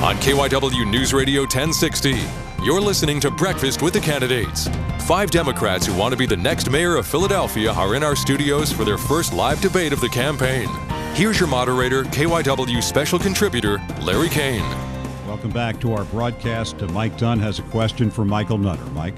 On KYW News Radio 1060, you're listening to Breakfast with the Candidates. 5 Democrats who want to be the next mayor of Philadelphia are in our studios for their first live debate of the campaign. Here's your moderator, KYW special contributor, Larry Kane. Welcome back to our broadcast. Mike Dunn has a question for Michael Nutter. Mike?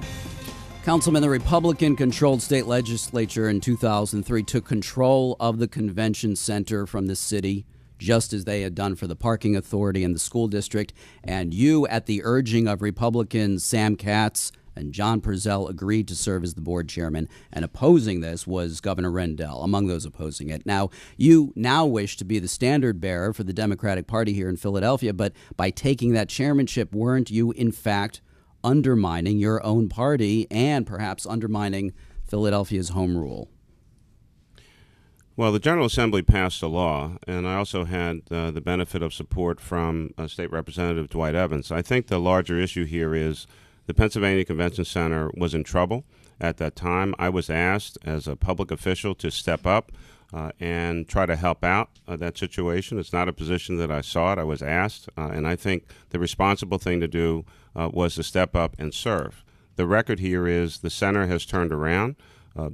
Councilman, the Republican-controlled state legislature in 2003 took control of the convention center from the city, just as they had done for the parking authority and the school district. And you, at the urging of Republicans Sam Katz and John Purcell, agreed to serve as the board chairman. And opposing this was Governor Rendell, among those opposing it. Now, you now wish to be the standard bearer for the Democratic Party here in Philadelphia, but by taking that chairmanship, weren't you, in fact, undermining your own party and perhaps undermining Philadelphia's home rule? Well, the General Assembly passed a law, and I also had the benefit of support from State Representative Dwight Evans. I think the larger issue here is the Pennsylvania Convention Center was in trouble at that time. I was asked as a public official to step up and try to help out that situation. It's not a position that I sought. I was asked, and I think the responsible thing to do was to step up and serve. The record here is the center has turned around.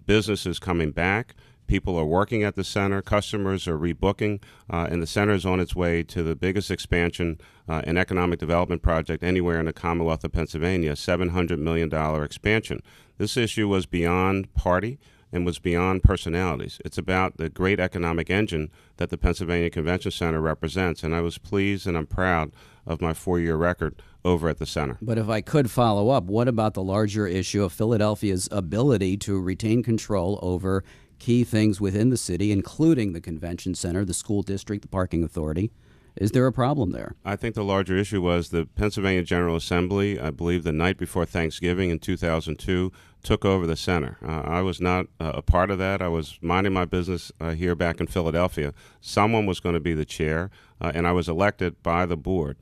Business is coming back. People are working at the center. Customers are rebooking, and the center is on its way to the biggest expansion and economic development project anywhere in the Commonwealth of Pennsylvania, $700 million expansion. This issue was beyond party and was beyond personalities. It's about the great economic engine that the Pennsylvania Convention Center represents, and I was pleased and I'm proud of my 4-year record over at the center. But if I could follow up, what about the larger issue of Philadelphia's ability to retain control over key things within the city, including the convention center, the school district, the parking authority? Is there a problem there? I think the larger issue was the Pennsylvania General Assembly, I believe the night before Thanksgiving in 2002, took over the center. I was not a part of that. I was minding my business here back in Philadelphia. Someone was going to be the chair, and I was elected by the board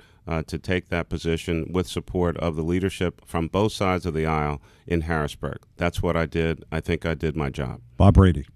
to take that position with support of the leadership from both sides of the aisle in Harrisburg. That's what I did. I think I did my job. Bob Brady.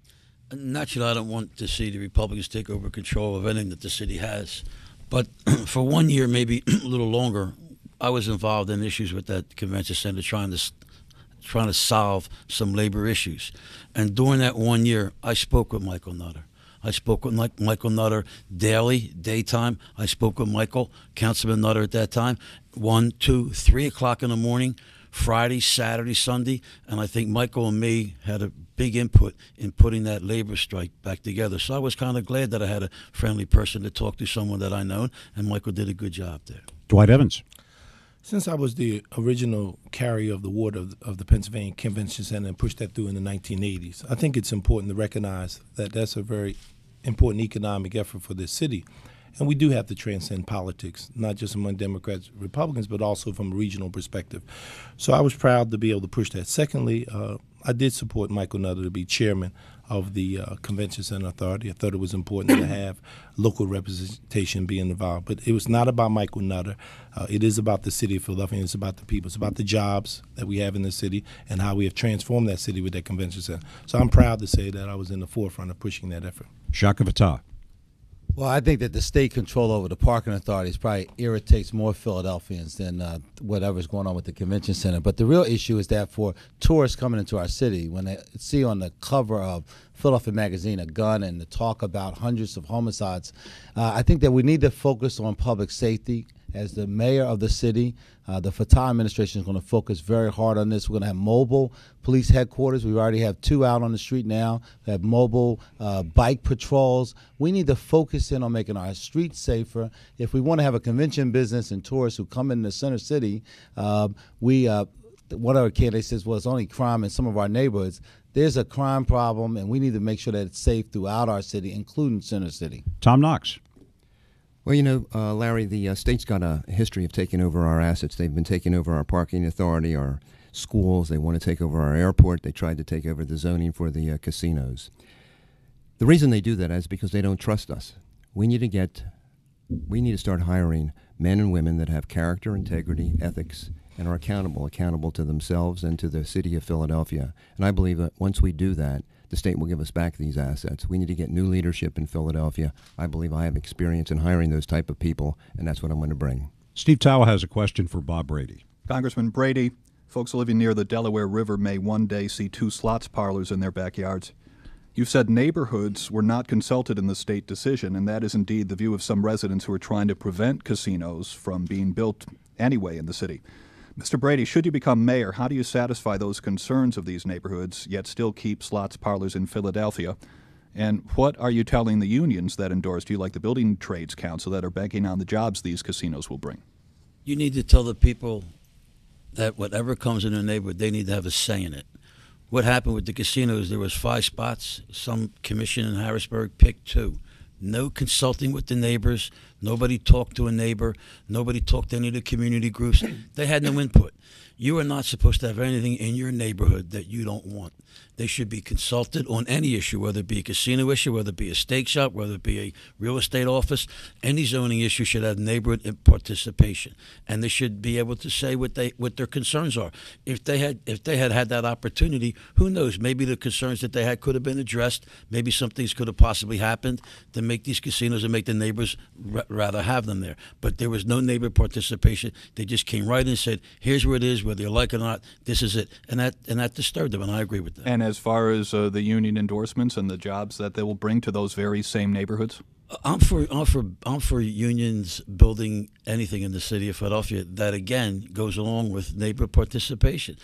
Naturally, I don't want to see the Republicans take over control of anything that the city has. But for 1 year, maybe a little longer, I was involved in issues with that convention center trying to solve some labor issues. And during that 1 year, I spoke with Michael Nutter. I spoke with Michael Nutter daily, daytime. I spoke with Councilman Nutter at that time, 1, 2, 3 o'clock in the morning, Friday, Saturday, Sunday. And I think Michael and me had a big input in putting that labor strike back together. So I was kind of glad that I had a friendly person to talk to, someone that I know, and Michael did a good job there. Dwight Evans. Since I was the original carrier of the ward of the Pennsylvania Convention Center and pushed that through in the 1980s, I think it's important to recognize that that's a very important economic effort for this city. And we do have to transcend politics, not just among Democrats and Republicans, but also from a regional perspective. So I was proud to be able to push that. Secondly, I did support Michael Nutter to be chairman of the Convention Center Authority. I thought it was important to have local representation being involved. But it was not about Michael Nutter. It is about the city of Philadelphia, and it's about the people. It's about the jobs that we have in the city and how we have transformed that city with that convention center. So I'm proud to say that I was in the forefront of pushing that effort. Shaka Fatah. Well, I think that the state control over the parking authorities probably irritates more Philadelphians than whatever's going on with the convention center. But the real issue is that for tourists coming into our city, when they see on the cover of Philadelphia Magazine a gun and the talk about hundreds of homicides, I think that we need to focus on public safety. As the mayor of the city, the Fatah administration is going to focus very hard on this. We're going to have mobile police headquarters. We already have 2 out on the street now. We have mobile bike patrols. We need to focus in on making our streets safer. If we want to have a convention business and tourists who come in the center city, one of our candidates says, well, it's only crime in some of our neighborhoods. There's a crime problem, and we need to make sure that it's safe throughout our city, including Center City. Tom Knox. Well, you know, Larry, the state's got a history of taking over our assets. They've been taking over our parking authority, our schools. They want to take over our airport. They tried to take over the zoning for the casinos. The reason they do that is because they don't trust us. We need to start hiring men and women that have character, integrity, ethics, and are accountable to themselves and to the city of Philadelphia. And I believe that once we do that, the state will give us back these assets. We need to get new leadership in Philadelphia. I believe I have experience in hiring those type of people, and that's what I'm going to bring. Steve Tao has a question for Bob Brady. Congressman Brady, folks living near the Delaware River may one day see 2 slots parlors in their backyards. You've said neighborhoods were not consulted in the state decision, and that is indeed the view of some residents who are trying to prevent casinos from being built anyway in the city. Mr. Brady, should you become mayor, how do you satisfy those concerns of these neighborhoods, yet still keep slots parlors in Philadelphia? And what are you telling the unions that endorsed you, like the Building Trades Council, that are banking on the jobs these casinos will bring? You need to tell the people that whatever comes in their neighborhood, they need to have a say in it. What happened with the casinos, there was 5 spots. Some commission in Harrisburg picked 2. No consulting with the neighbors. Nobody talked to a neighbor. Nobody talked to any of the community groups. They had no input. You are not supposed to have anything in your neighborhood that you don't want. They should be consulted on any issue, whether it be a casino issue, whether it be a steak shop, whether it be a real estate office. Any zoning issue should have neighborhood participation, and they should be able to say what their concerns are. If they had had that opportunity, who knows? Maybe the concerns that they had could have been addressed. Maybe some things could have possibly happened to make these casinos and make the neighbors rather have them there. But there was no neighbor participation. They just came right in and said, "Here's where it is, whether you like it or not. This is it," and that disturbed them, and I agree with that. And as far as the union endorsements and the jobs that they will bring to those very same neighborhoods? I'm for unions building anything in the city of Philadelphia that again goes along with neighbor participation.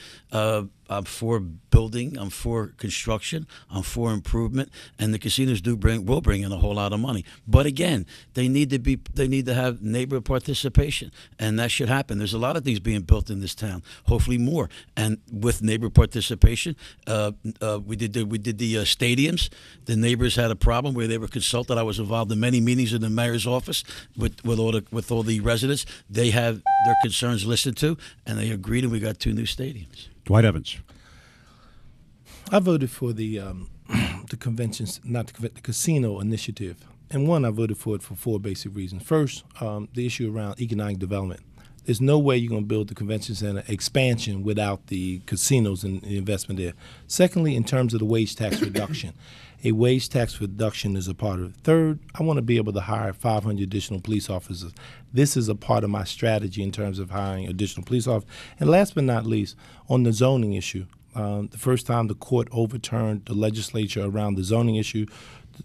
I'm for building. I'm for construction. I'm for improvement, and the casinos will bring in a whole lot of money. But again, they need to have neighbor participation, and that should happen. There's a lot of things being built in this town. Hopefully more, and with neighbor participation, we did the stadiums. The neighbors had a problem where they were consulted. I was involved in many meetings in the mayor's office with all the residents. They have their concerns listened to, and they agreed, and we got 2 new stadiums. Dwight Evans. I voted for the casino initiative. And one, I voted for it for 4 basic reasons. First, the issue around economic development. There's no way you're going to build the convention center expansion without the casinos and the investment there. Secondly, in terms of the wage tax reduction. A wage tax reduction is a part of it. Third, I want to be able to hire 500 additional police officers. This is a part of my strategy in terms of hiring additional police officers. And last but not least, on the zoning issue, the first time the court overturned the legislature around the zoning issue,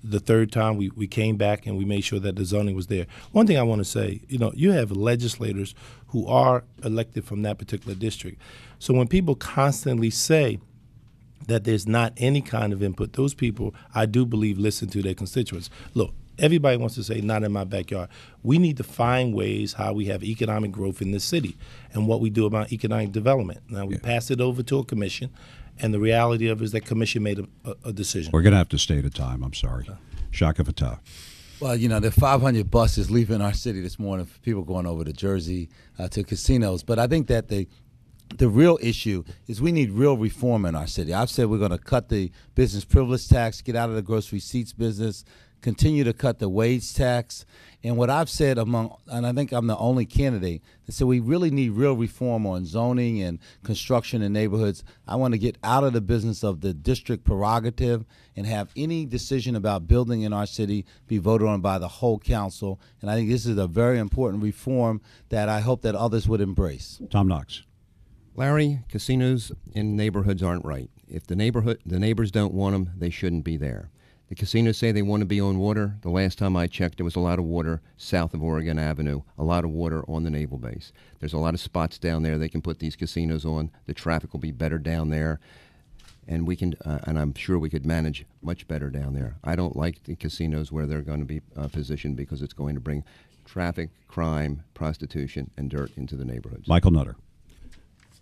the third time we came back and we made sure that the zoning was there. One thing I want to say, you have legislators who are elected from that particular district. So when people constantly say that there's not any kind of input, those people, I do believe, listen to their constituents. Look, everybody wants to say, not in my backyard. We need to find ways how we have economic growth in this city and what we do about economic development. Now, we pass it over to a commission, and the reality of it is that commission made a decision. We're going to have to stay at time. I'm sorry. Shaka Fatah. Well, there are 500 buses leaving our city this morning for people going over to Jersey to casinos. But I think that the real issue is we need real reform in our city. I've said we're going to cut the business privilege tax, get out of the gross receipts business, continue to cut the wage tax. And what I've said and I think I'm the only candidate that said we really need real reform on zoning and construction in neighborhoods. I want to get out of the business of the district prerogative and have any decision about building in our city be voted on by the whole council. And I think this is a very important reform that I hope that others would embrace. Tom Knox. Larry, casinos in neighborhoods aren't right. If the neighbors don't want them, they shouldn't be there. The casinos say they want to be on water. The last time I checked, there was a lot of water south of Oregon Avenue, a lot of water on the naval base. There's a lot of spots down there they can put these casinos on. The traffic will be better down there, and we can, and I'm sure we could manage much better down there. I don't like the casinos where they're going to be positioned because it's going to bring traffic, crime, prostitution, and dirt into the neighborhoods. Michael Nutter.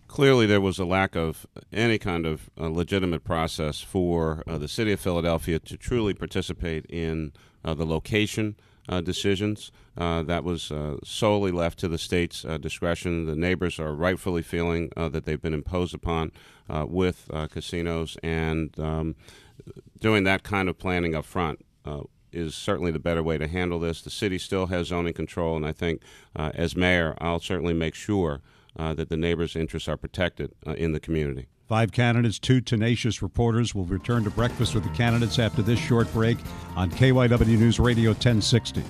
Clearly, there was a lack of any kind of legitimate process for the city of Philadelphia to truly participate in the location decisions. That was solely left to the state's discretion. The neighbors are rightfully feeling that they've been imposed upon with casinos, and doing that kind of planning up front is certainly the better way to handle this. The city still has zoning control, and I think as mayor, I'll certainly make sure that the neighbors' interests are protected in the community. 5 candidates, 2 tenacious reporters will return to Breakfast with the Candidates after this short break on KYW News Radio 1060.